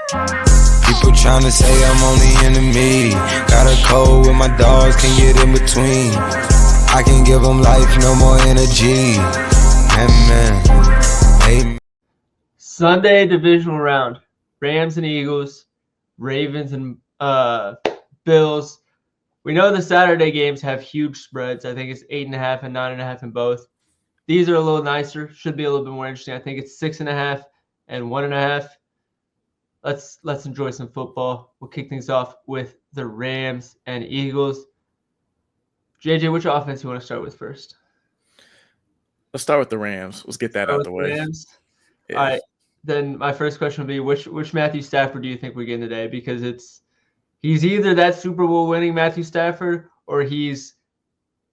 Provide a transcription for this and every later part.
People tryna say I'm only in the meeting. Got a code with my dogs, can get in between. I can give them life, no more energy. Amen. Sunday divisional round. Rams and Eagles, Ravens and Bills. We know the Saturday games have huge spreads. I think it's 8.5 and 9.5 in both. These are a little nicer. Should be a little bit more interesting. I think it's 6.5 and 1.5. Let's enjoy some football. We'll kick things off with the Rams and Eagles. JJ, which offense you want to start with first? Let's start with the Rams. Let's get that out the way. Rams. Yeah. All right. Then my first question would be, which Matthew Stafford do you think we're getting today? Because he's either that Super Bowl winning Matthew Stafford or he's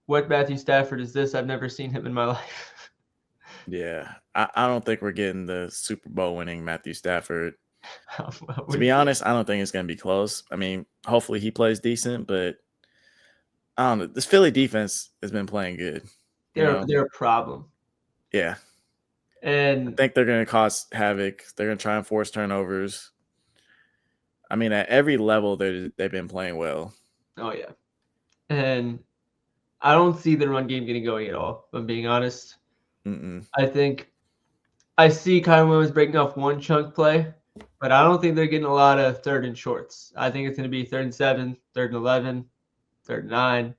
what Matthew Stafford is this? I've never seen him in my life. Yeah. I don't think we're getting the Super Bowl winning Matthew Stafford. To be honest, I don't think it's going to be close. I mean, hopefully he plays decent, but I don't know. This Philly defense has been playing good. They're a problem. Yeah. And I think they're going to cause havoc. They're going to try and force turnovers. I mean, at every level, they've been playing well. Oh, yeah. And I don't see the run game getting going at all, if I'm being honest. I think I see Kyle Williams breaking off one chunk play, but I don't think they're getting a lot of third and shorts. I think it's going to be 3rd and 7, 3rd and 11, 3rd and 9,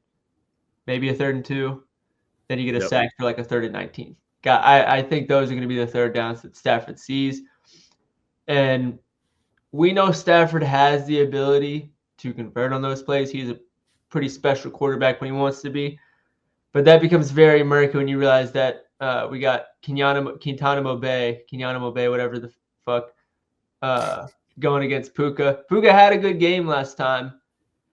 maybe a 3rd and 2. Then you get a sack for like a 3rd and 19. I think those are going to be the third downs that Stafford sees. And we know Stafford has the ability to convert on those plays. He's a pretty special quarterback when he wants to be. But that becomes very murky when you realize that we got Quintana Mobe, whatever the fuck, going against Puka. Puka had a good game last time.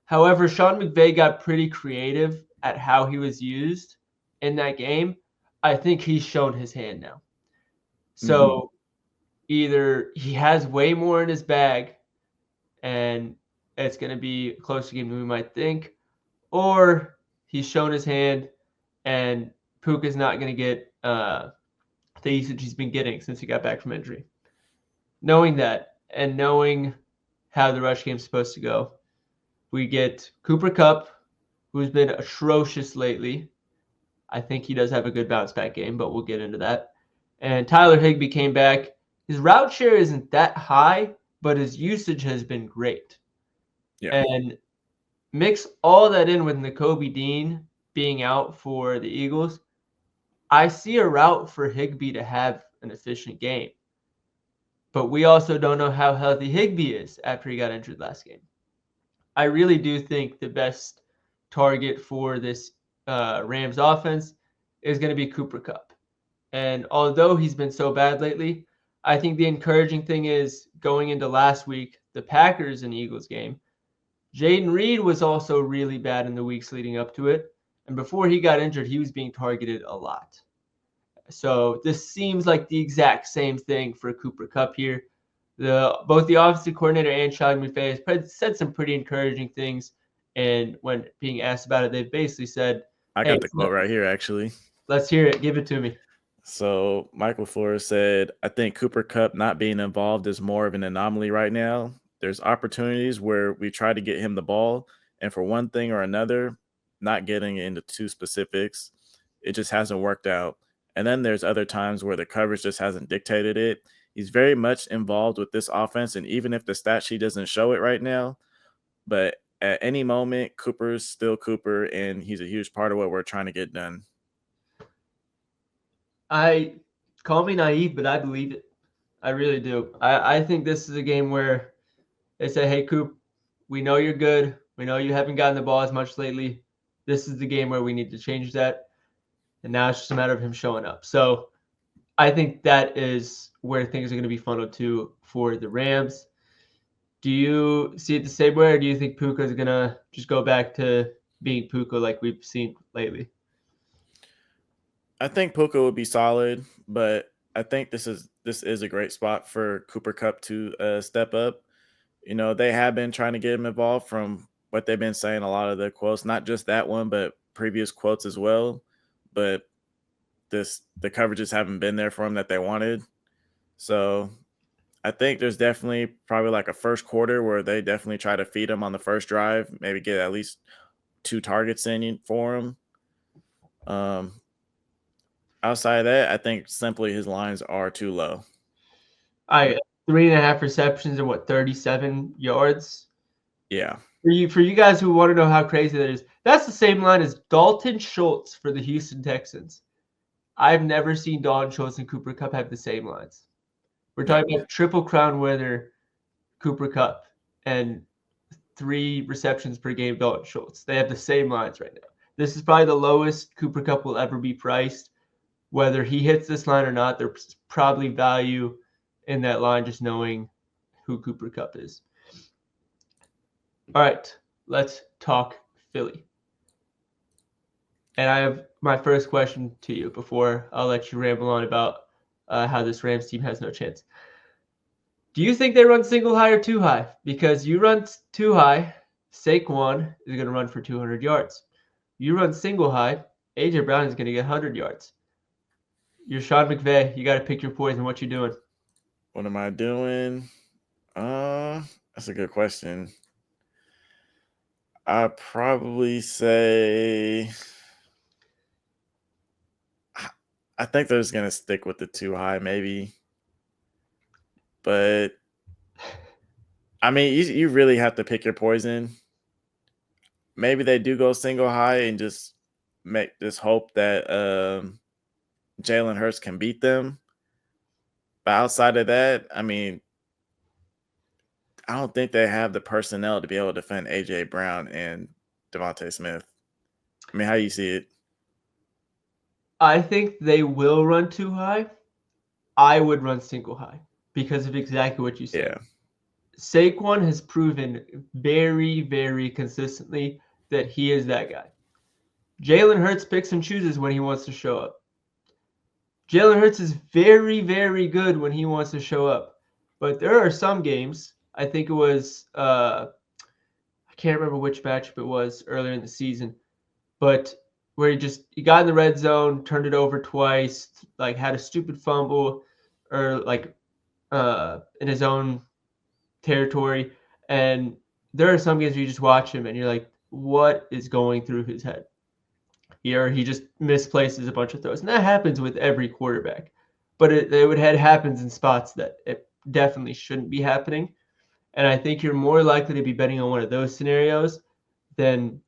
However, Sean McVay got pretty creative at how he was used in that game. I think he's shown his hand now. So either he has way more in his bag and it's going to be a closer game than we might think, or he's shown his hand and Puka's not going to get the usage he's been getting since he got back from injury. Knowing that and knowing how the rush game is supposed to go, we get Cooper Kupp, who's been atrocious lately. I think he does have a good bounce back game, but we'll get into that. And Tyler Higbee came back. His route share isn't that high, but his usage has been great. Yeah. And mix all that in with Nakobe Dean being out for the Eagles, I see a route for Higbee to have an efficient game. But we also don't know how healthy Higbee is after he got injured last game. I really do think the best target for this Rams offense is going to be Cooper Kupp. And although he's been so bad lately, I think the encouraging thing is going into last week, the Packers and Eagles game, Jaden Reed was also really bad in the weeks leading up to it. And before he got injured, he was being targeted a lot. So this seems like the exact same thing for Cooper Kupp here. Both the offensive coordinator and Sean McVay has said some pretty encouraging things. And when being asked about it, they basically said, I got the quote right here, actually. Let's hear it. Give it to me. So Michael Flores said, I think Cooper Kupp not being involved is more of an anomaly right now. There's opportunities where we try to get him the ball, and for one thing or another, not getting into too specifics, it just hasn't worked out. And then there's other times where the coverage just hasn't dictated it. He's very much involved with this offense, and even if the stat sheet doesn't show it right now, but at any moment, Cooper's still Cooper, and he's a huge part of what we're trying to get done. Call me naive, but I believe it. I really do. I think this is a game where they say, hey, Coop, we know you're good. We know you haven't gotten the ball as much lately. This is the game where we need to change that. And now it's just a matter of him showing up. So I think that is where things are going to be funneled to for the Rams. Do you see it the same way, or do you think Puka is going to just go back to being Puka like we've seen lately? I think Puka would be solid, but I think this is a great spot for Cooper Kupp to step up. You know, they have been trying to get him involved from what they've been saying, a lot of the quotes, not just that one, but previous quotes as well. But the coverages haven't been there for him that they wanted. So I think there's definitely probably like a first quarter where they definitely try to feed him on the first drive, maybe get at least 2 targets in for him. Outside of that, I think simply his lines are too low. 3.5 receptions and 37 yards. Yeah. For you guys who want to know how crazy that is, that's the same line as Dalton Schultz for the Houston Texans. I've never seen Dalton Schultz and Cooper Kupp have the same lines. We're talking about Triple Crown winner Cooper Kupp and 3 receptions per game Dalton Schultz. They have the same lines right now. This is probably the lowest Cooper Kupp will ever be priced. Whether he hits this line or not, there's probably value in that line just knowing who Cooper Kupp is. All right, let's talk Philly. And I have my first question to you before I'll let you ramble on about how this Rams team has no chance. Do you think they run single high or too high? Because you run too high, Saquon is going to run for 200 yards. You run single high, A.J. Brown is going to get 100 yards. You're Sean McVay. You got to pick your poison. What you doing? What am I doing? That's a good question. I'd probably say I think they're just going to stick with the too high maybe. But, I mean, you really have to pick your poison. Maybe they do go single high and just hope that Jalen Hurts can beat them. But outside of that, I mean, I don't think they have the personnel to be able to defend A.J. Brown and Devontae Smith. I mean, how do you see it? I think they will run too high. I would run single high because of exactly what you said. Yeah. Saquon has proven very, very consistently that he is that guy. Jalen Hurts picks and chooses when he wants to show up. Jalen Hurts is very, very good when he wants to show up. But there are some games, I think it was, I can't remember which matchup it was earlier in the season, but where he got in the red zone, turned it over twice, like had a stupid fumble or like in his own territory. And there are some games where you just watch him and you're like, what is going through his head? He just misplaces a bunch of throws. And that happens with every quarterback. But it happens in spots that it definitely shouldn't be happening. And I think you're more likely to be betting on one of those scenarios than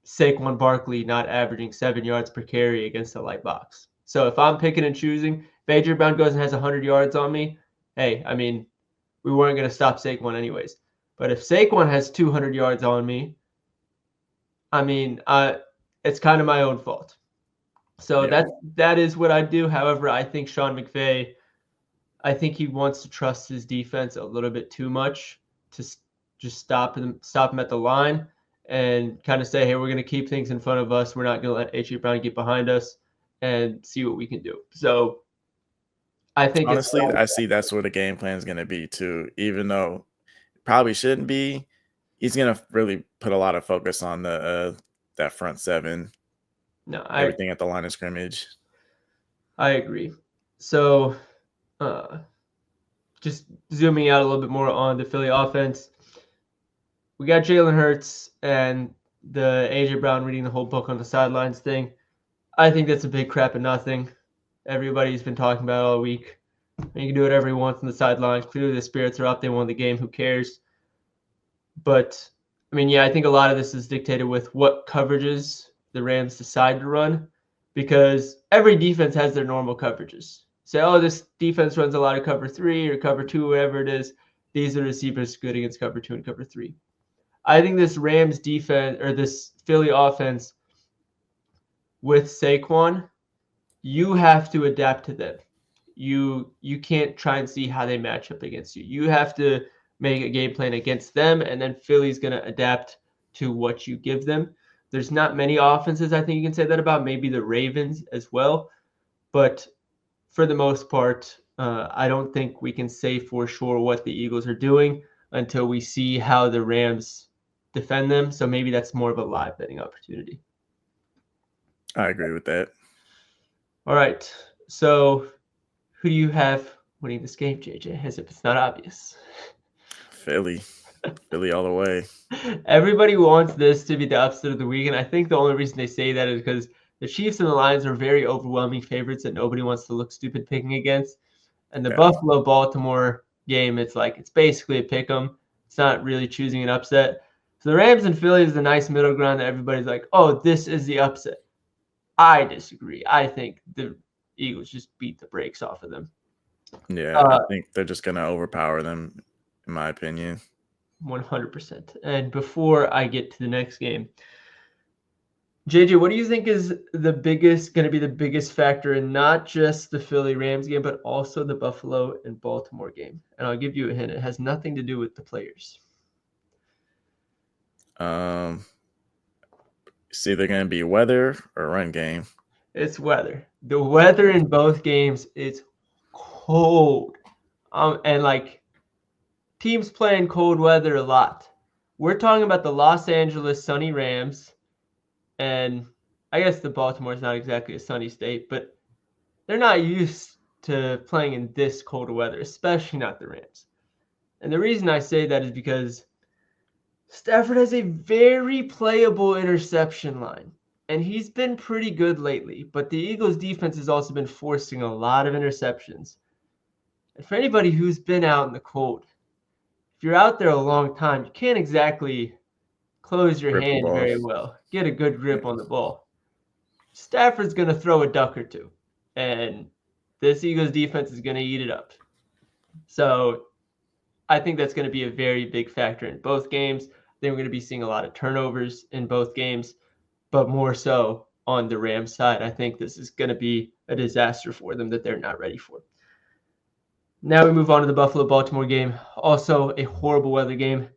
Saquon Barkley not averaging 7 yards per carry against a light box. So if I'm picking and choosing, if A.J. Brown goes and has 100 yards on me, hey, I mean, we weren't going to stop Saquon anyways. But if Saquon has 200 yards on me, I mean, it's kind of my own fault. So that is what I do. However, I think Sean McVay, I think he wants to trust his defense a little bit too much to just stop him at the line and kind of say, hey, we're going to keep things in front of us. We're not going to let A.J. Brown get behind us and see what we can do. So I think honestly, I see that's where the game plan is going to be too, even though it probably shouldn't be. He's going to really put a lot of focus on the that front seven. Everything at the line of scrimmage. I agree. So just zooming out a little bit more on the Philly offense, we got Jalen Hurts and the A.J. Brown reading the whole book on the sidelines thing. I think that's a big crap and nothing. Everybody's been talking about it all week. You can do whatever he wants on the sidelines. Clearly the spirits are up. They won the game. Who cares? But, I mean, I think a lot of this is dictated with what coverages the Rams decide to run, because every defense has their normal coverages. Say, oh, this defense runs a lot of cover 3 or cover 2, whatever it is. These are receivers good against cover 2 and cover 3. I think this Rams defense or this Philly offense with Saquon, you have to adapt to them. You can't try and see how they match up against you. You have to make a game plan against them, and then Philly's going to adapt to what you give them. There's not many offenses I think you can say that about, maybe the Ravens as well. But for the most part, I don't think we can say for sure what the Eagles are doing until we see how the Rams defend them. So maybe that's more of a live betting opportunity. I agree with that. All right. So who do you have winning this game, JJ, as if it's not obvious. Philly all the way. Everybody wants this to be the upset of the week, and I think the only reason they say that is because the Chiefs and the Lions are very overwhelming favorites that nobody wants to look stupid picking against. And the Buffalo-Baltimore game, it's basically a pick 'em. It's not really choosing an upset. So the Rams and Philly is the nice middle ground that everybody's like, oh, this is the upset. I disagree. I think the Eagles just beat the brakes off of them. Yeah, I think they're just going to overpower them, in my opinion. 100%. And before I get to the next game, JJ, what do you think is going to be the biggest factor in not just the Philly Rams game, but also the Buffalo and Baltimore game? And I'll give you a hint. It has nothing to do with the players. It's either going to be weather or run game. It's weather. The weather in both games is cold. And teams play in cold weather a lot. We're talking about the Los Angeles sunny Rams. And I guess the Baltimore is not exactly a sunny state, but they're not used to playing in this cold weather, especially not the Rams. And the reason I say that is because Stafford has a very playable interception line, and he's been pretty good lately, but the Eagles' defense has also been forcing a lot of interceptions. And for anybody who's been out in the cold, if you're out there a long time, you can't exactly close your hand very well, get a good grip on the ball. Stafford's going to throw a duck or two, and this Eagles defense is going to eat it up. So I think that's going to be a very big factor in both games. I think we're going to be seeing a lot of turnovers in both games, but more so on the Rams side. I think this is going to be a disaster for them that they're not ready for. Now we move on to the Buffalo-Baltimore game, also a horrible weather game.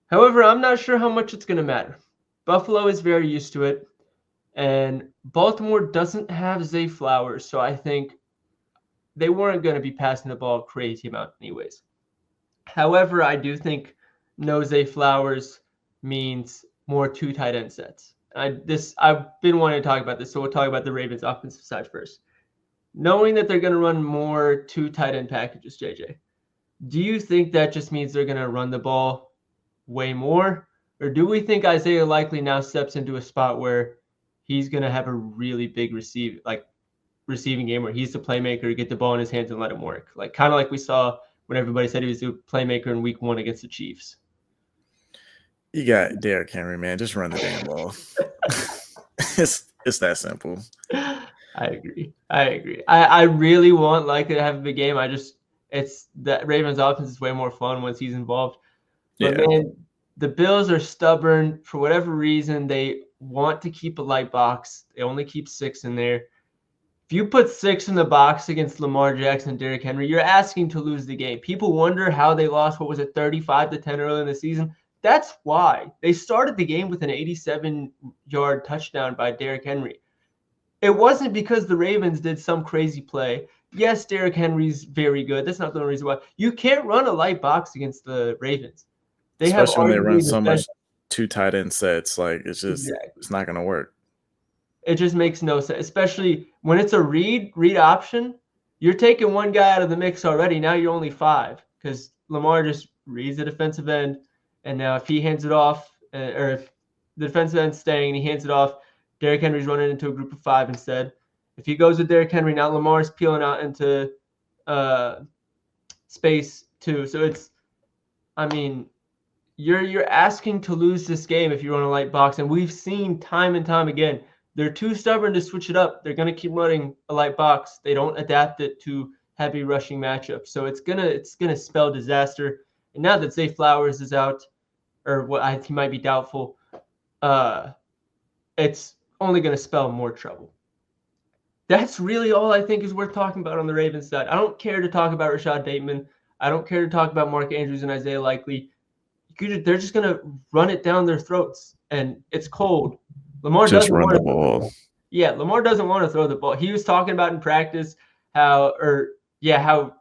However, I'm not sure how much it's going to matter. Buffalo is very used to it, and Baltimore doesn't have Zay Flowers, so I think they weren't going to be passing the ball a crazy amount anyways. However, I do think no Zay Flowers means more two tight end sets. I've been wanting to talk about this, so we'll talk about the Ravens offensive side first. Knowing that they're going to run more two tight end packages, JJ, do you think that just means they're going to run the ball way more? Or do we think Isaiah Likely now steps into a spot where he's going to have a really big receiving game where he's the playmaker, get the ball in his hands and let him work? Kind of like we saw when everybody said he was the playmaker in week 1 against the Chiefs. You got Derrick Henry, man. Just run the damn ball. It's that simple. I agree. I really want Likely to have a big game. It's that Ravens offense is way more fun once he's involved. But man, the Bills are stubborn for whatever reason. They want to keep a light box. They only keep 6 in there. If you put 6 in the box against Lamar Jackson and Derrick Henry, you're asking to lose the game. People wonder how they lost, 35-10 early in the season. That's why. They started the game with an 87-yard touchdown by Derrick Henry. It wasn't because the Ravens did some crazy play. Yes, Derrick Henry's very good. That's not the only reason why. You can't run a light box against the Ravens. Especially when they run so much two tight end sets. It's just It's not going to work. It just makes no sense, especially when it's a read option. You're taking one guy out of the mix already. Now you're only 5 because Lamar just reads the defensive end. And now if he hands it off, or if the defensive end's staying and he hands it off, Derrick Henry's running into a group of 5 instead. If he goes with Derrick Henry, now Lamar's peeling out into space too. So you're asking to lose this game if you run a light box. And we've seen time and time again, they're too stubborn to switch it up. They're going to keep running a light box. They don't adapt it to heavy rushing matchups. So it's gonna spell disaster. And now that Zay Flowers is out, or he might be doubtful, it's only going to spell more trouble. That's really all I think is worth talking about on the Ravens side. I don't care to talk about Rashad Bateman. I don't care to talk about Mark Andrews and Isaiah Likely. They're just going to run it down their throats, and it's cold. Lamar just run the ball. Yeah, Lamar doesn't want to throw the ball. He was talking about in practice how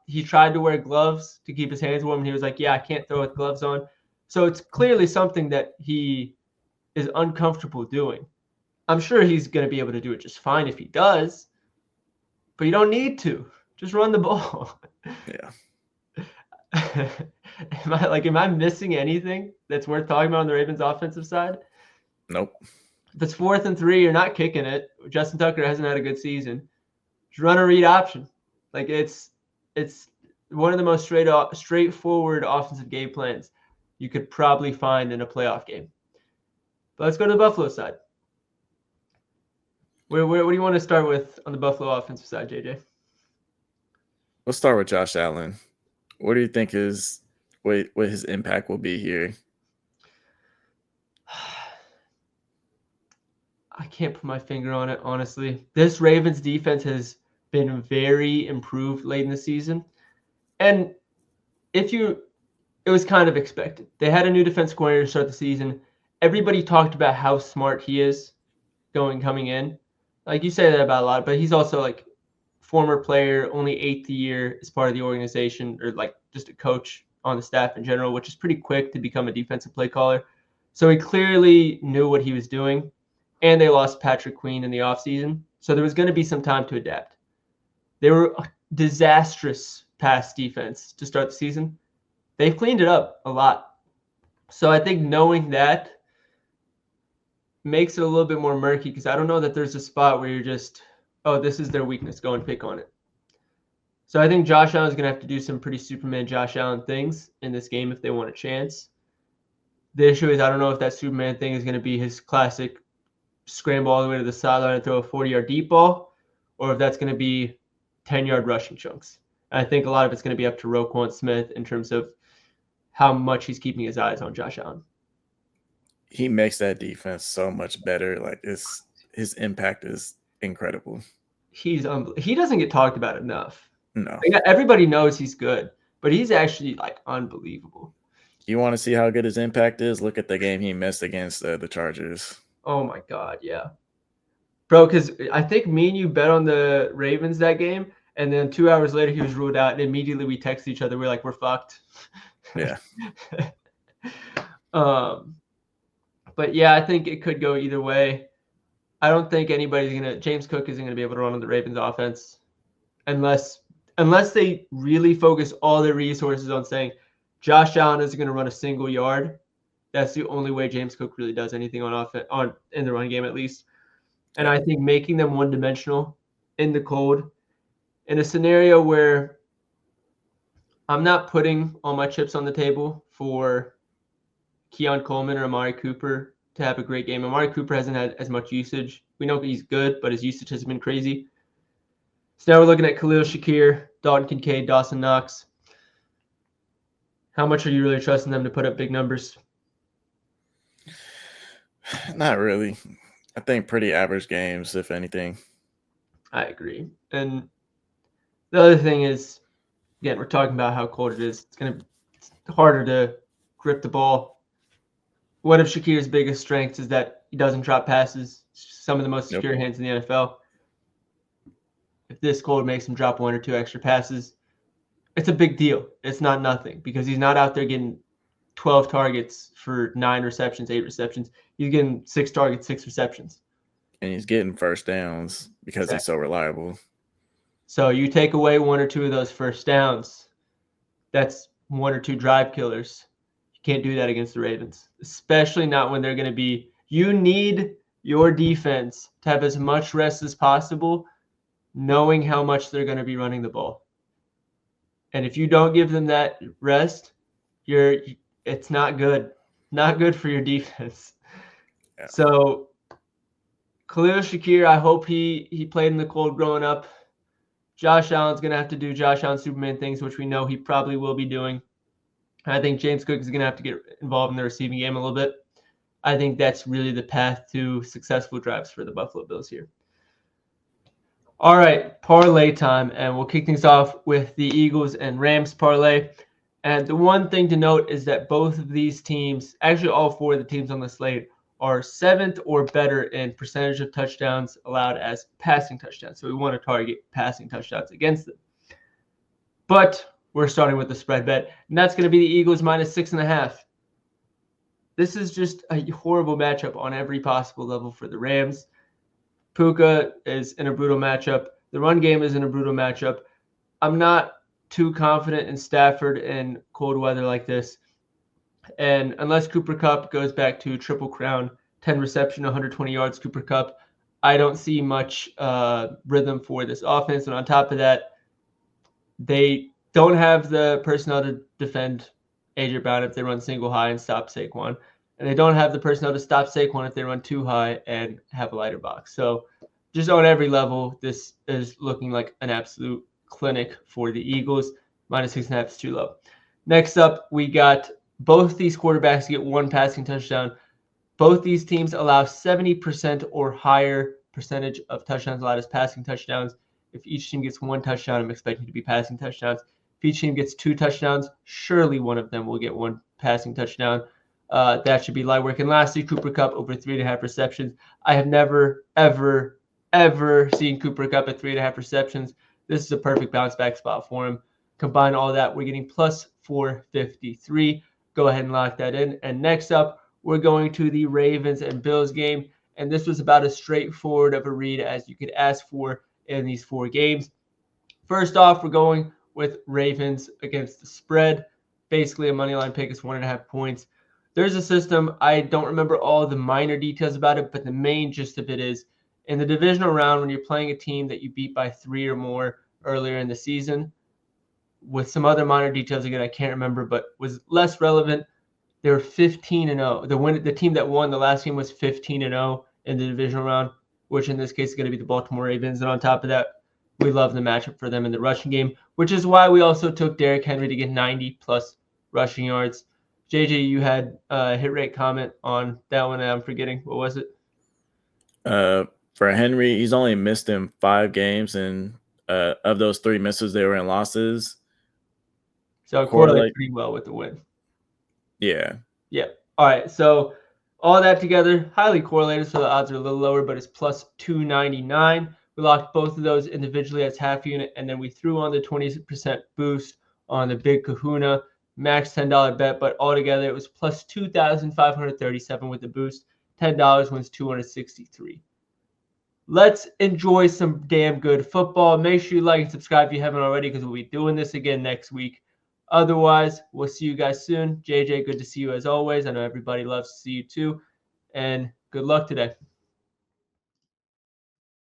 he tried to wear gloves to keep his hands warm. And he was like, I can't throw with gloves on. So it's clearly something that he is uncomfortable doing. I'm sure he's going to be able to do it just fine if he does, but you don't need to. Just run the ball. Yeah. Am I missing anything that's worth talking about on the Ravens offensive side? Nope. If it's 4th and 3, you're not kicking it. Justin Tucker hasn't had a good season. Just run a read option. Like it's one of the most straightforward offensive game plans you could probably find in a playoff game. But let's go to the Buffalo side. Where do you want to start with on the Buffalo offensive side, JJ? Let's start with Josh Allen. What do you think what his impact will be here? I can't put my finger on it, honestly. This Ravens defense has been very improved late in the season. And it was kind of expected. They had a new defense coordinator to start the season. Everybody talked about how smart he is coming in. Like you say that about a lot, but he's also like former player, only 8th year as part of the organization, or like just a coach on the staff in general, which is pretty quick to become a defensive play caller. So he clearly knew what he was doing. And they lost Patrick Queen in the offseason. So there was going to be some time to adapt. They were a disastrous pass defense to start the season. They've cleaned it up a lot. So I think knowing that makes it a little bit more murky, because I don't know that there's a spot where you're just, oh, this is their weakness, go and pick on it. So I think Josh Allen is going to have to do some pretty Superman Josh Allen things in this game if they want a chance. The issue is I don't know if that Superman thing is going to be his classic scramble all the way to the sideline and throw a 40-yard deep ball, or if that's going to be 10-yard rushing chunks. And I think a lot of it's going to be up to Roquan Smith in terms of how much he's keeping his eyes on Josh Allen. He makes that defense so much better. Like his impact is incredible. He doesn't get talked about enough. No. Everybody knows he's good, but he's actually like unbelievable. You want to see how good his impact is? Look at the game he missed against the Chargers. Oh my God, yeah. Bro, because I think me and you bet on the Ravens that game, and then 2 hours later he was ruled out, and immediately we texted each other. We're like, we're fucked. Yeah. But yeah, I think it could go either way. I don't think James Cook isn't going to be able to run on the Ravens offense unless they really focus all their resources on saying Josh Allen isn't going to run a single yard. That's the only way James Cook really does anything on offense, in the run game at least. And I think making them one-dimensional in the cold, in a scenario where I'm not putting all my chips on the table for Keon Coleman or Amari Cooper to have a great game. Amari Cooper hasn't had as much usage. We know he's good, but his usage has been crazy. So now we're looking at Khalil Shakir, Dalton Kincaid, Dawson Knox. How much are you really trusting them to put up big numbers? Not really. I think pretty average games, if anything. I agree. And the other thing is, again, we're talking about how cold it is. It's harder to grip the ball. One of Shakir's biggest strengths is that he doesn't drop passes. Some of the most secure hands in the NFL. If this cold makes him drop 1 or 2 extra passes, it's a big deal. It's not nothing, because he's not out there getting 12 targets for 9 receptions, 8 receptions. He's getting 6 targets, 6 receptions. And he's getting first downs because he's so reliable. So you take away 1 or 2 of those first downs, that's 1 or 2 drive killers. You can't do that against the Ravens, especially not when they're going to be – you need your defense to have as much rest as possible, knowing how much they're going to be running the ball. And if you don't give them that rest, it's not good. Not good for your defense. Yeah. So Khalil Shakir, I hope he played in the cold growing up. Josh Allen's going to have to do Josh Allen Superman things, which we know he probably will be doing. I think James Cook is going to have to get involved in the receiving game a little bit. I think that's really the path to successful drives for the Buffalo Bills here. All right, parlay time, and we'll kick things off with the Eagles and Rams parlay. And the one thing to note is that both of these teams, actually all 4 of the teams on the slate, are 7th or better in percentage of touchdowns allowed as passing touchdowns. So we want to target passing touchdowns against them. But we're starting with the spread bet, and that's going to be the Eagles minus 6.5. This is just a horrible matchup on every possible level for the Rams. Puka is in a brutal matchup. The run game is in a brutal matchup. I'm not too confident in Stafford in cold weather like this. And unless Cooper Kupp goes back to Triple Crown, 10 reception, 120 yards, Cooper Kupp, I don't see much rhythm for this offense. And on top of that, they don't have the personnel to defend A.J. Brown if they run single high and stop Saquon. And they don't have the personnel to stop Saquon if they run too high and have a lighter box. So just on every level, this is looking like an absolute clinic for the Eagles. -6.5 is too low. Next up, we got both these quarterbacks to get one passing touchdown. Both these teams allow 70% or higher percentage of touchdowns allowed as passing touchdowns. If each team gets one touchdown, I'm expecting to be passing touchdowns. If each team gets two touchdowns, surely one of them will get one passing touchdown. That should be light work. And lastly, Cooper Kupp over 3.5 receptions. I have never, ever, ever seen Cooper Kupp at 3.5 receptions. This is a perfect bounce back spot for him. Combine all that, we're getting plus 453. Go ahead and lock that in. And next up, we're going to the Ravens and Bills game. And this was about as straightforward of a read as you could ask for in these four games. First off, we're going with Ravens against the spread. Basically, a money line pick is 1.5 points. There's a system. I don't remember all the minor details about it, but the main gist of it is in the divisional round, when you're playing a team that you beat by 3 or more earlier in the season, with some other minor details, again, I can't remember, but was less relevant. They were 15-0. The team that won the last game was 15-0 in the divisional round, which in this case is going to be the Baltimore Ravens. And on top of that, we love the matchup for them in the rushing game, which is why we also took Derrick Henry to get 90-plus rushing yards. JJ, you had a hit rate comment on that one, and I'm forgetting. What was it? For Henry, he's only missed in 5 games, and of those 3 misses, they were in losses. So it correlates pretty well with the win. Yeah. All right. So all that together, highly correlated. So the odds are a little lower, but it's plus 299. We locked both of those individually as half unit, and then we threw on the 20% boost on the Big Kahuna, max $10 bet, but altogether it was plus 2,537 with the boost. $10 wins 263. Let's enjoy some damn good football. Make sure you like and subscribe if you haven't already, because we'll be doing this again next week. Otherwise, we'll see you guys soon. JJ, good to see you as always. I know everybody loves to see you too. And good luck today.